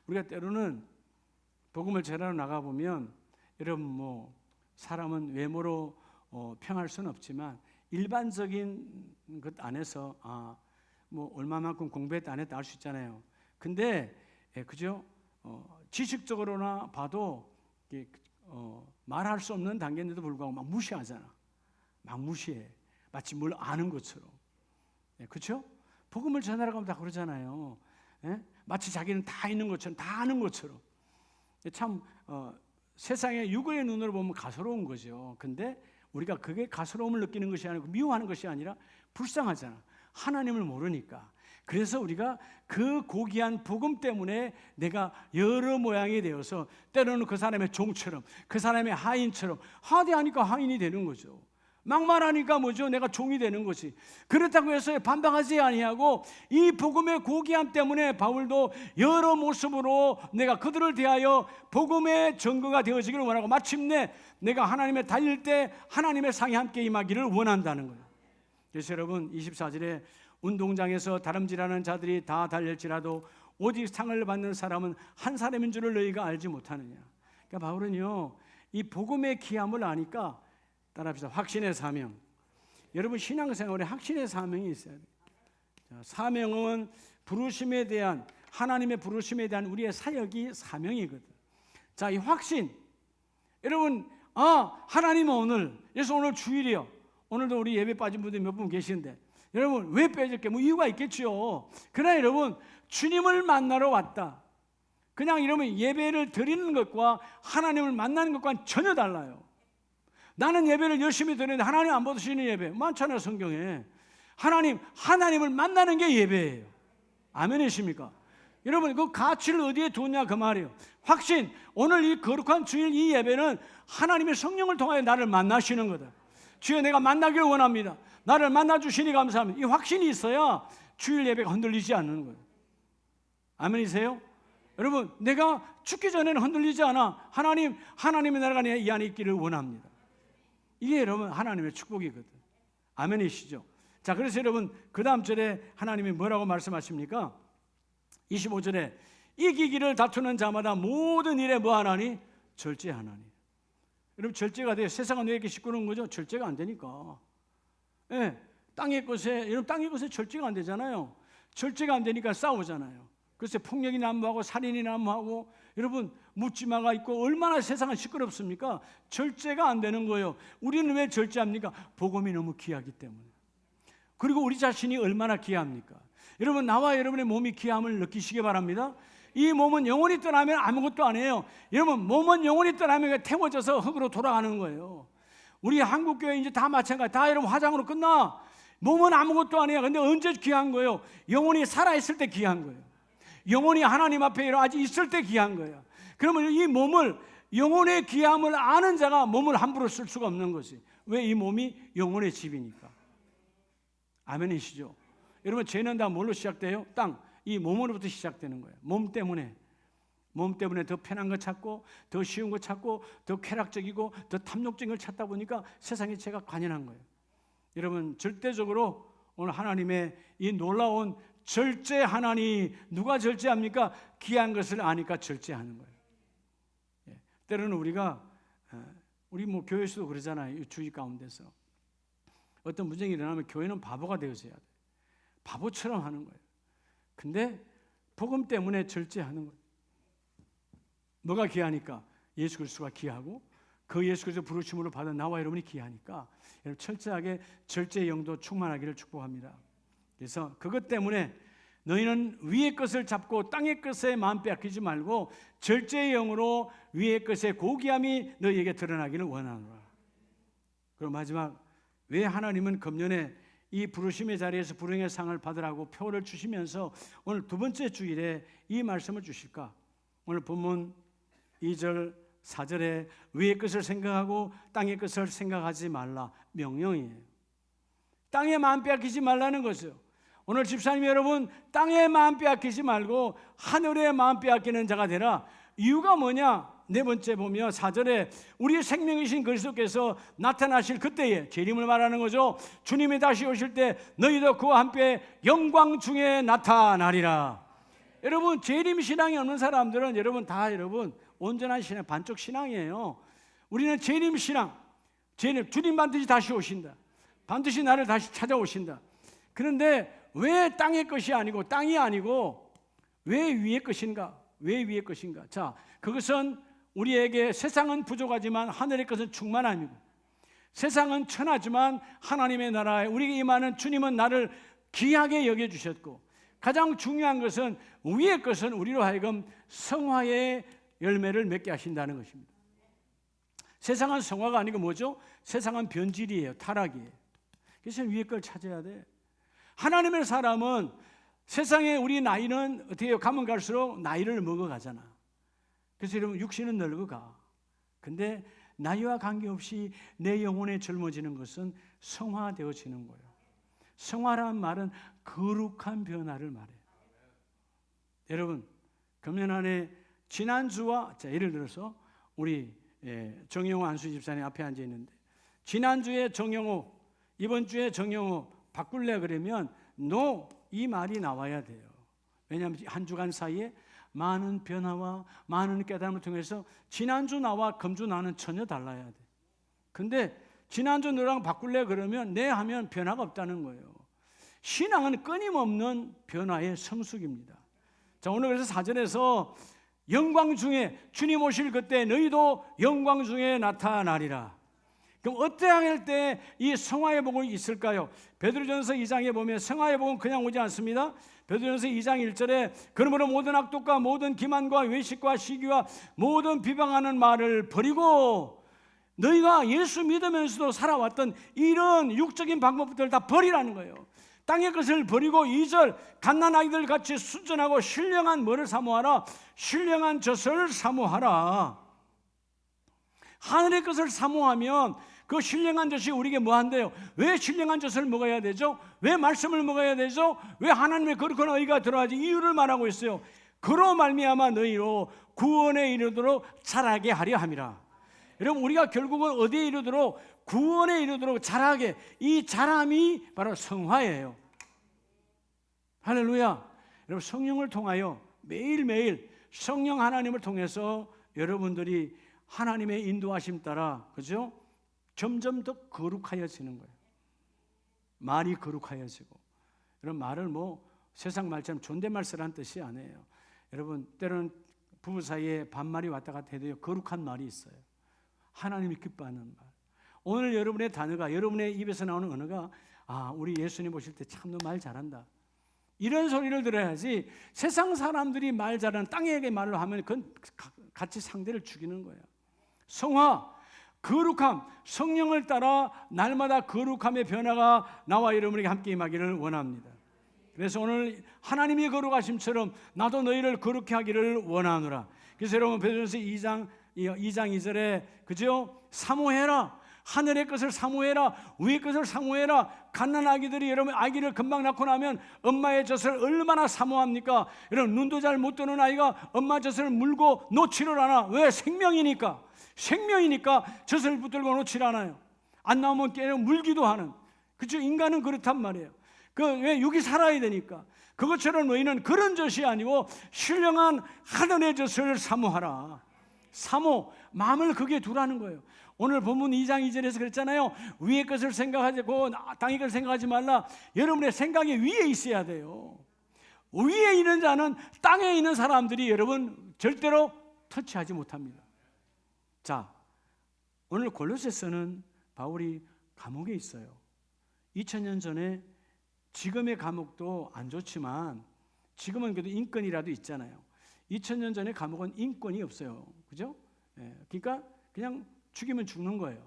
우리가 때로는 복음을 전하러 나가보면 여러분 사람은 외모로 평할 수는 없지만 일반적인 것 안에서 얼마만큼 공부했다 안 했다 알 수 있잖아요. 근데 그죠? 지식적으로나 봐도 말할 수 없는 단계인데도 불구하고 막 무시하잖아. 막 무시해. 마치 뭘 아는 것처럼. 그렇죠? 복음을 전하러 가면 다 그러잖아요. 마치 자기는 다 있는 것처럼, 다 아는 것처럼. 참 세상의 육의 눈으로 보면 가소로운 거죠. 근데 우리가 그게 가소로움을 느끼는 것이 아니고 미워하는 것이 아니라 불쌍하잖아. 하나님을 모르니까. 그래서 우리가 그 고귀한 복음 때문에 내가 여러 모양이 되어서 때로는 그 사람의 종처럼, 그 사람의 하인처럼, 하대하니까 하인이 되는 거죠. 막말하니까 내가 종이 되는 것이. 그렇다고 해서 반박하지 아니하고 이 복음의 고귀함 때문에 바울도 여러 모습으로 내가 그들을 대하여 복음의 증거가 되어지기를 원하고 마침내 내가 하나님에 달릴 때 하나님의 상이 함께 임하기를 원한다는 거예요. 그래서 여러분 24절에 운동장에서 다름질하는 자들이 다 달릴지라도 오직 상을 받는 사람은 한 사람인 줄을 너희가 알지 못하느냐. 그러니까 바울은요, 이 복음의 귀함을 아니까 따라합시다. 확신의 사명. 여러분 신앙생활에 확신의 사명이 있어야 돼요. 사명은 부르심에 대한, 하나님의 부르심에 대한 우리의 사역이 사명이거든. 자, 이 확신. 여러분 하나님은 오늘, 그래서 오늘 주일이요. 오늘도 우리 예배 빠진 분들이 몇 분 계시는데 여러분 왜 빼질게? 이유가 있겠죠. 그러나 여러분 주님을 만나러 왔다. 그냥 이러면 예배를 드리는 것과 하나님을 만나는 것과는 전혀 달라요. 나는 예배를 열심히 드리는데 하나님 안 받으시는 예배 많잖아요. 성경에. 하나님을 만나는 게 예배예요. 아멘이십니까? 여러분 그 가치를 어디에 두냐 그 말이에요. 확신. 오늘 이 거룩한 주일 이 예배는 하나님의 성령을 통하여 나를 만나시는 거다. 주여 내가 만나기를 원합니다. 나를 만나주시니 감사합니다. 이 확신이 있어야 주일 예배가 흔들리지 않는 거예요. 아멘이세요? 여러분, 내가 죽기 전에는 흔들리지 않아. 하나님의 나라가 내 이 안에 있기를 원합니다. 이게 여러분 하나님의 축복이거든. 아멘이시죠? 자, 그래서 여러분 그 다음 절에 하나님이 뭐라고 말씀하십니까? 25절에 이기기를 다투는 자마다 모든 일에 뭐 하나니? 절제하나니. 여러분 절제가 돼요. 세상은 왜 이렇게 시끄러운 거죠? 절제가 안 되니까. 예, 땅의 것에 절제가 안 되잖아요. 절제가 안 되니까 싸우잖아요. 글쎄 폭력이 난무하고 살인이 난무하고, 여러분 묻지마가 있고, 얼마나 세상은 시끄럽습니까? 절제가 안 되는 거예요. 우리는 왜 절제합니까? 복음이 너무 귀하기 때문에. 그리고 우리 자신이 얼마나 귀합니까? 여러분, 나와 여러분의 몸이 귀함을 느끼시기 바랍니다. 이 몸은 영혼이 떠나면 아무것도 안 해요. 여러분, 몸은 영혼이 떠나면 태워져서 흙으로 돌아가는 거예요. 우리 한국교회 이제 다 마찬가지. 다 여러분 화장으로 끝나. 몸은 아무것도 안 해요. 근데 언제 귀한 거예요? 영혼이 살아있을 때 귀한 거예요. 영혼이 하나님 앞에 아직 있을 때 귀한 거예요. 그러면 이 몸을, 영혼의 귀함을 아는 자가 몸을 함부로 쓸 수가 없는 것이. 왜? 이 몸이 영혼의 집이니까. 아멘이시죠? 여러분, 죄는 다 뭘로 시작돼요? 땅, 이 몸으로부터 시작되는 거예요. 몸 때문에 더 편한 거 찾고, 더 쉬운 거 찾고, 더 쾌락적이고 더 탐욕적인 걸 찾다 보니까 세상에 죄가 관연한 거예요. 여러분, 절대적으로 오늘 하나님의 이 놀라운 절제하나니, 누가 절제합니까? 귀한 것을 아니까 절제하는 거예요. 예, 때로는 우리 뭐 교회에서도 그러잖아요. 주의 가운데서 어떤 문제가 일어나면 교회는 바보가 되어져야 돼. 바보처럼 하는 거예요. 근데 복음 때문에 절제하는 거예요. 뭐가 귀하니까? 예수 그리스도가 귀하고, 그 예수 그리스도 부르심으로 받은 나와 여러분이 귀하니까 여러분 철저하게 절제의 영도 충만하기를 축복합니다. 그래서 그것 때문에 너희는 위의 것을 잡고 땅의 것에 마음 빼앗기지 말고 절제의 영으로 위의 것의 고귀함이 너희에게 드러나기를 원하노라. 그리고 마지막, 왜 하나님은 금년에 이 부르심의 자리에서 불행의 상을 받으라고 표를 주시면서 오늘 두 번째 주일에 이 말씀을 주실까? 오늘 본문 2절 4절에 위의 것을 생각하고 땅의 것을 생각하지 말라, 명령이에요. 땅에 마음 빼앗기지 말라는 거죠. 오늘 집사님 여러분, 땅에 마음 빼앗기지 말고 하늘에 마음 빼앗기는 자가 되라. 이유가 뭐냐? 네 번째 보면 4절에 우리의 생명이신 그리스도께서 나타나실 그때에, 재림을 말하는 거죠. 주님이 다시 오실 때 너희도 그와 함께 영광 중에 나타나리라. 여러분, 재림 신앙이 없는 사람들은 여러분 온전한 신앙, 반쪽 신앙이에요. 우리는 재림 신앙, 주님 반드시 다시 오신다. 반드시 나를 다시 찾아오신다. 그런데 왜 땅의 것이 아니고, 땅이 아니고 왜 위의 것인가? 왜 위의 것인가? 자, 그것은 우리에게, 세상은 부족하지만 하늘의 것은 충만함이고, 세상은 천하지만 하나님의 나라에 우리에게 임하는 주님은 나를 귀하게 여겨주셨고, 가장 중요한 것은 위의 것은 우리로 하여금 성화의 열매를 맺게 하신다는 것입니다. 세상은 성화가 아니고 뭐죠? 세상은 변질이에요. 타락이에요. 그래서 위의 걸 찾아야 돼. 하나님의 사람은 세상에, 우리 나이는 어떻게 해요? 가면 갈수록 나이를 먹어가잖아. 그래서 여러분, 육신은 늙어가. 근데 나이와 관계없이 내 영혼에 젊어지는 것은 성화되어지는 거예요. 성화라는 말은 거룩한 변화를 말해요. 여러분, 금년 안에 지난주와, 자, 예를 들어서 우리 정영호 안수 집사님 앞에 앉아 있는데, 지난주에 정영호, 이번 주에 정영호 바꿀래 그러면 no, 이 말이 나와야 돼요. 왜냐하면 한 주간 사이에 많은 변화와 많은 깨달음을 통해서 지난주 나와 금주 나는 전혀 달라야 돼. 근데 지난주 너랑 바꿀래 그러면 네 하면 변화가 없다는 거예요. 신앙은 끊임없는 변화의 성숙입니다. 자, 오늘 그래서 4절에서 영광 중에, 주님 오실 그때 너희도 영광 중에 나타나리라. 그럼 어떻게 할 때 이 성화의 복이 있을까요? 베드로전서 2장에 보면 성화의 복은 그냥 오지 않습니다. 베드로전서 2장 1절에 그러므로 모든 악독과 모든 기만과 외식과 시기와 모든 비방하는 말을 버리고, 너희가 예수 믿으면서도 살아왔던 이런 육적인 방법들을 다 버리라는 거예요. 땅의 것을 버리고 2절 갓난아이들 같이 순전하고 신령한 뭐를 사모하라? 신령한 젖을 사모하라. 하늘의 것을 사모하면 그 신령한 젖이 우리에게 뭐 한대요? 왜 신령한 젖을 먹어야 되죠? 왜 말씀을 먹어야 되죠? 왜 하나님의 거룩한 의가 들어야지? 이유를 말하고 있어요. 그로 말미암아 너희로 구원에 이르도록 자라게 하려 함이라. 여러분, 우리가 결국은 어디에 이르도록? 구원에 이르도록 자라게. 이 자람이 바로 성화예요. 할렐루야. 여러분, 성령을 통하여 매일매일 성령 하나님을 통해서 여러분들이 하나님의 인도하심 따라, 그죠? 점점 더 거룩하여지는 거예요. 말이 거룩하여지고. 여러분, 말을 뭐 세상 말처럼 존댓말 쓰라는 뜻이 아니에요. 여러분, 때로는 부부 사이에 반말이 왔다 갔다 해도 거룩한 말이 있어요. 하나님이 기뻐하는 말. 오늘 여러분의 단어가, 여러분의 입에서 나오는 언어가, 아, 우리 예수님 보실 때 참 너 말 잘한다, 이런 소리를 들어야지. 세상 사람들이 말 잘하는 땅에게 말로 하면 그건 같이 상대를 죽이는 거예요. 성화, 거룩함, 성령을 따라 날마다 거룩함의 변화가 나와 여러분에게 함께 임하기를 원합니다. 그래서 오늘 하나님이 거룩하심처럼 나도 너희를 거룩히 하기를 원하노라. 그래서 여러분, 베드로전서 2장 2절에, 그죠? 사모해라. 하늘의 것을 사모해라. 위의 것을 사모해라. 갓난아기들이, 여러분, 아기를 금방 낳고 나면 엄마의 젖을 얼마나 사모합니까? 여러분, 눈도 잘 못 뜨는 아이가 엄마 젖을 물고 놓지를 않아. 왜? 생명이니까. 젖을 붙들고 놓지를 않아요. 안 나오면 깨어 물기도 하는. 그렇죠? 인간은 그렇단 말이에요. 왜? 육이 살아야 되니까. 그것처럼 너희는 그런 젖이 아니고 신령한 하늘의 젖을 사모하라. 사모, 마음을 거기에 두라는 거예요. 오늘 본문 2장 2절에서 그랬잖아요. 위의 것을 생각하지 고 땅의 것을 생각하지 말라. 여러분의 생각이 위에 있어야 돼요. 위에 있는 자는 땅에 있는 사람들이 여러분 절대로 터치하지 못합니다. 자, 오늘 골로새서는 바울이 감옥에 있어요. 2000년 전에, 지금의 감옥도 안 좋지만 지금은 그래도 인권이라도 있잖아요. 2000년 전에 감옥은 인권이 없어요. 그죠? 그러니까 그냥 죽이면 죽는 거예요.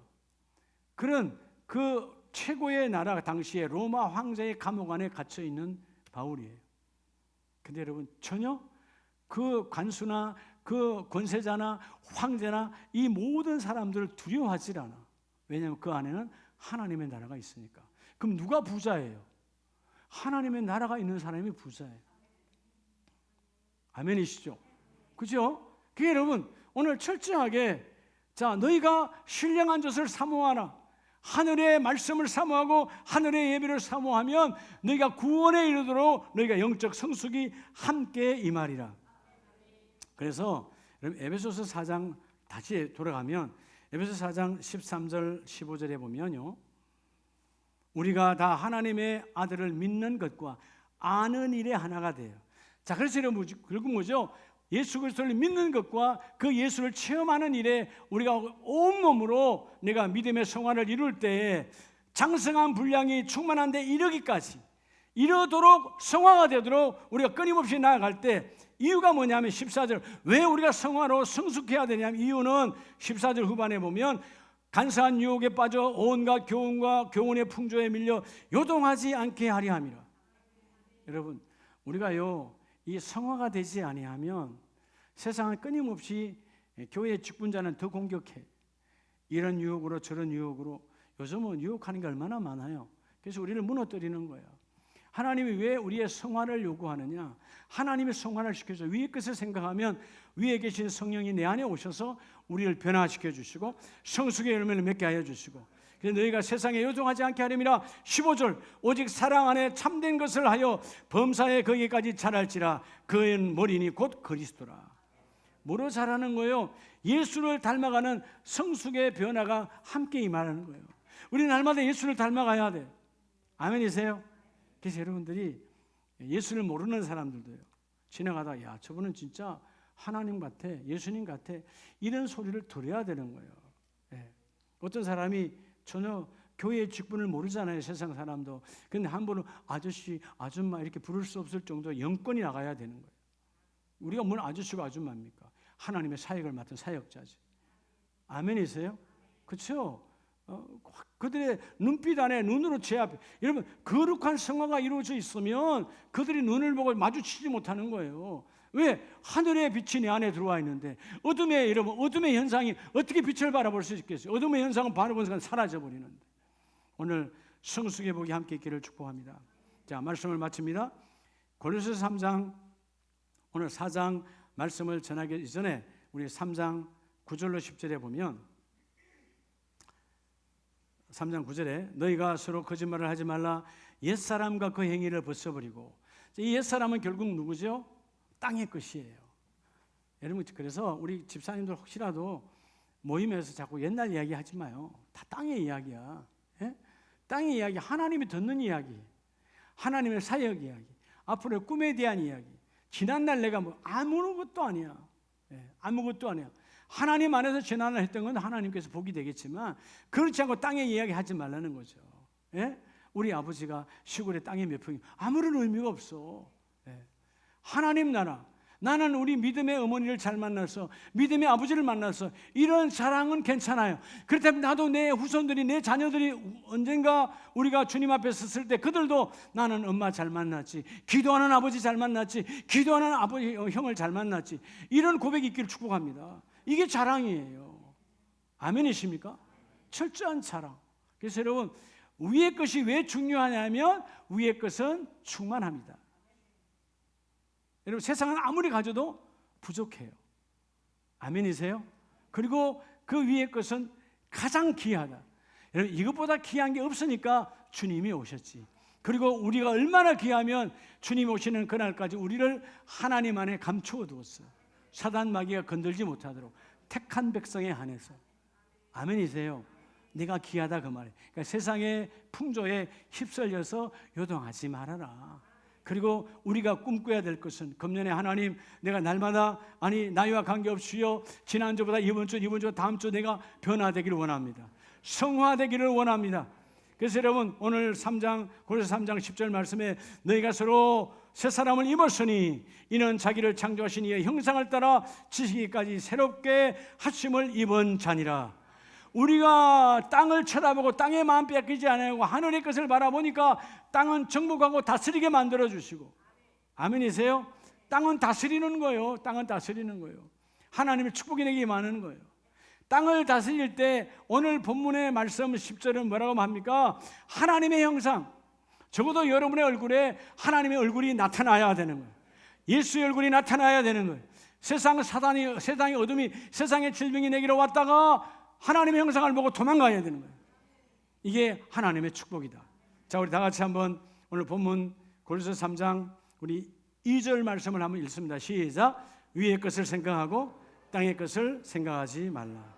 그런 그 최고의 나라, 당시에 로마 황제의 감옥 안에 갇혀 있는 바울이에요. 근데 여러분, 전혀 그 관수나 그 권세자나 황제나 이 모든 사람들을 두려워하지 않아. 왜냐하면 그 안에는 하나님의 나라가 있으니까. 그럼 누가 부자예요? 하나님의 나라가 있는 사람이 부자예요. 아멘이시죠? 그죠? 그게 여러분, 오늘 철저하게, 자, 너희가 신령한 젖을 사모하라. 하늘의 말씀을 사모하고 하늘의 예배를 사모하면 너희가 구원에 이르도록 너희가 영적 성숙이 함께 임하리라. 그래서 여러분, 에베소서 4장 다시 돌아가면 에베소서 4장 13절 15절에 보면요, 우리가 다 하나님의 아들을 믿는 것과 아는 일에 하나가 돼요. 자, 그래서 여러분, 결국 뭐죠? 예수 그리스도를 믿는 것과 그 예수를 체험하는 일에 우리가 온몸으로 내가 믿음의 성화를 이룰 때에 장성한 분량이 충만한 데 이르도록 성화가 되도록 우리가 끊임없이 나아갈 때, 이유가 뭐냐면 14절, 왜 우리가 성화로 성숙해야 되냐면, 이유는 14절 후반에 보면 간사한 유혹에 빠져 온갖 교훈과 교훈의 풍조에 밀려 요동하지 않게 하려 함이라. 여러분, 우리가요, 이 성화가 되지 아니하면 세상은 끊임없이 교회의 직분자는 더 공격해. 이런 유혹으로 저런 유혹으로. 요즘은 유혹하는 게 얼마나 많아요. 그래서 우리를 무너뜨리는 거예요. 하나님이 왜 우리의 성화를 요구하느냐? 하나님의 성화를 시켜서 위의 것을 생각하면 위에 계신 성령이 내 안에 오셔서 우리를 변화시켜 주시고 성숙의 열매를 맺게 하여 주시고, 그래서 너희가 세상에 요동하지 않게 하려니라. 15절, 오직 사랑 안에 참된 것을 하여 범사에 거기까지 자랄지라. 그의 머리니 곧 그리스도라. 뭐로 자라는 거예요? 예수를 닮아가는 성숙의 변화가 함께 임하는 거예요. 우리는 날마다 예수를 닮아가야 돼. 아멘이세요? 그래서 여러분들이 예수를 모르는 사람들도요, 지나가다 야, 저분은 진짜 하나님 같아, 예수님 같아, 이런 소리를 들어야 되는 거예요. 어떤 사람이 전혀 교회의 직분을 모르잖아요, 세상 사람도. 근데 한 번은 아저씨, 아줌마 이렇게 부를 수 없을 정도 영권이 나가야 되는 거예요. 우리가 뭘 아저씨고 아줌마입니까? 하나님의 사역을 맡은 사역자지. 아멘이세요? 그렇죠? 그들의 눈빛 안에 눈으로 제압해. 여러분, 거룩한 성화가 이루어져 있으면 그들이 눈을 보고 마주치지 못하는 거예요. 왜? 하늘의 빛이 내 안에 들어와 있는데, 여러분, 어둠의 현상이 어떻게 빛을 바라볼 수 있겠어요? 어둠의 현상은 바라보는 순간 사라져 버리는데. 오늘 성숙의 복이 함께 있기를 축복합니다. 자, 말씀을 마칩니다. 골로새서 3장, 오늘 4장 말씀을 전하기 이전에 우리 3장 9절로 10절에 보면 3장 9절에 너희가 서로 거짓말을 하지 말라 옛사람과 그 행위를 벗어버리고, 이 옛사람은 결국 누구죠? 땅의 것이에요. 여러분, 그래서 우리 집사님들 혹시라도 모임에서 자꾸 옛날 이야기 하지 마요. 다 땅의 이야기야. 예? 땅의 이야기, 하나님이 듣는 이야기, 하나님의 사역 이야기, 앞으로의 꿈에 대한 이야기, 지난날 내가 뭐 아무것도 아니야. 예, 아무것도 아니야. 하나님 안에서 지난날 했던 건 하나님께서 복이 되겠지만 그렇지 않고 땅의 이야기 하지 말라는 거죠. 예? 우리 아버지가 시골에 땅에 몇 평이 아무런 의미가 없어. 예. 하나님 나라, 나는 우리 믿음의 어머니를 잘 만나서 믿음의 아버지를 만나서 이런 자랑은 괜찮아요. 그렇다면 나도 내 후손들이, 내 자녀들이 언젠가 우리가 주님 앞에 섰을 때 그들도 나는 엄마 잘 만났지, 기도하는 아버지 잘 만났지, 기도하는 아버지 형을 잘 만났지, 이런 고백이 있기를 축복합니다. 이게 자랑이에요. 아멘이십니까? 철저한 자랑. 그래서 여러분, 위의 것이 왜 중요하냐면 위의 것은 충만합니다. 여러분, 세상은 아무리 가져도 부족해요. 아멘이세요? 그리고 그 위의 것은 가장 귀하다. 여러분, 이것보다 귀한 게 없으니까 주님이 오셨지. 그리고 우리가 얼마나 귀하면 주님 오시는 그날까지 우리를 하나님 안에 감추어 두었어요. 사단 마귀가 건들지 못하도록 택한 백성에 한해서. 아멘이세요? 내가 귀하다 그 말이에요. 그러니까 세상의 풍조에 휩쓸려서 요동하지 말아라. 그리고 우리가 꿈꿔야 될 것은 금년에 하나님, 내가 날마다 나이와 관계없이요, 지난주보다 이번주 다음 주 내가 변화되기를 원합니다. 성화되기를 원합니다. 그래서 여러분, 오늘 3장 고린도서 3장 10절 말씀에 너희가 서로 새 사람을 입었으니 이는 자기를 창조하신 이의 형상을 따라 지시기까지 새롭게 하심을 입은 자니라. 우리가 땅을 쳐다보고 땅의 마음 뺏기지 않고 하늘의 것을 바라보니까 땅은 정복하고 다스리게 만들어주시고. 아멘이세요? 땅은 다스리는 거예요. 땅은 다스리는 거예요. 하나님의 축복이 내게 많은 거예요. 땅을 다스릴 때 오늘 본문의 말씀 10절은 뭐라고 합니까? 하나님의 형상, 적어도 여러분의 얼굴에 하나님의 얼굴이 나타나야 되는 거예요. 예수의 얼굴이 나타나야 되는 거예요. 세상의 어둠이, 세상의 질병이 내게로 왔다가 하나님의 형상을 보고 도망가야 되는 거예요. 이게 하나님의 축복이다. 자, 우리 다 같이 한번 오늘 본문 고린도서 3장 우리 2절 말씀을 한번 읽습니다. 시작. 위의 것을 생각하고 땅의 것을 생각하지 말라.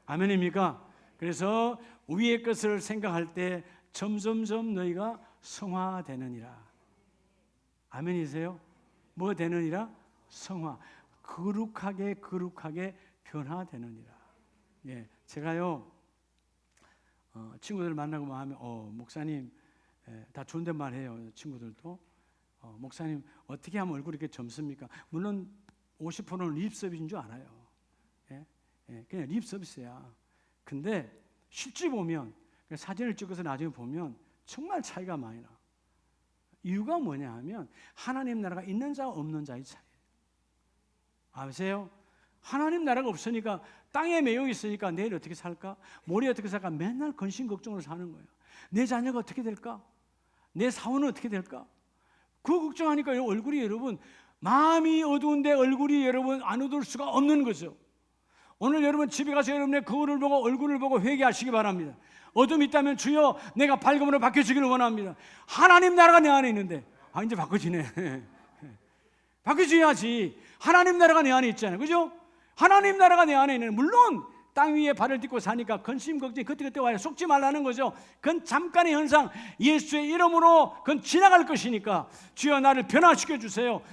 아멘입니까? 그래서 위의 것을 생각할 때 점점점 너희가 성화되느니라. 아멘이세요? 뭐 되느니라? 성화. 거룩하게 변화되느니라. 예, 제가요 친구들 만나고 하면 목사님, 다 존댓말 해요. 친구들도 목사님 어떻게 하면 얼굴이 이렇게 젊습니까? 물론 50%는 립 서비스인 줄 알아요. 그냥 립 서비스야. 근데 실제 보면 사진을 찍어서 나중에 보면 정말 차이가 많이 나. 이유가 뭐냐 하면 하나님 나라가 있는 자와 없는 자의 차이. 아세요? 하나님 나라가 없으니까 땅에 매여 있으니까 내일 어떻게 살까? 모레 어떻게 살까? 맨날 근심 걱정으로 사는 거예요. 내 자녀가 어떻게 될까? 내 사원은 어떻게 될까? 그 걱정하니까 얼굴이 여러분, 마음이 어두운데 얼굴이 여러분 안 어두울 수가 없는 거죠. 오늘 여러분 집에 가서 여러분의 거울을 보고 얼굴을 보고 회개하시기 바랍니다. 어둠이 있다면 주여 내가 밝음으로 바뀌어지기를 원합니다. 하나님 나라가 내 안에 있는데 이제 바꿔지네. 바뀌어져야지. 하나님 나라가 내 안에 있잖아요. 그죠? 하나님 나라가 내 안에 있는, 물론 땅 위에 발을 딛고 사니까 근심 걱정이 그때그때 와요. 속지 말라는 거죠. 그건 잠깐의 현상, 예수의 이름으로 그건 지나갈 것이니까 주여 나를 변화시켜 주세요.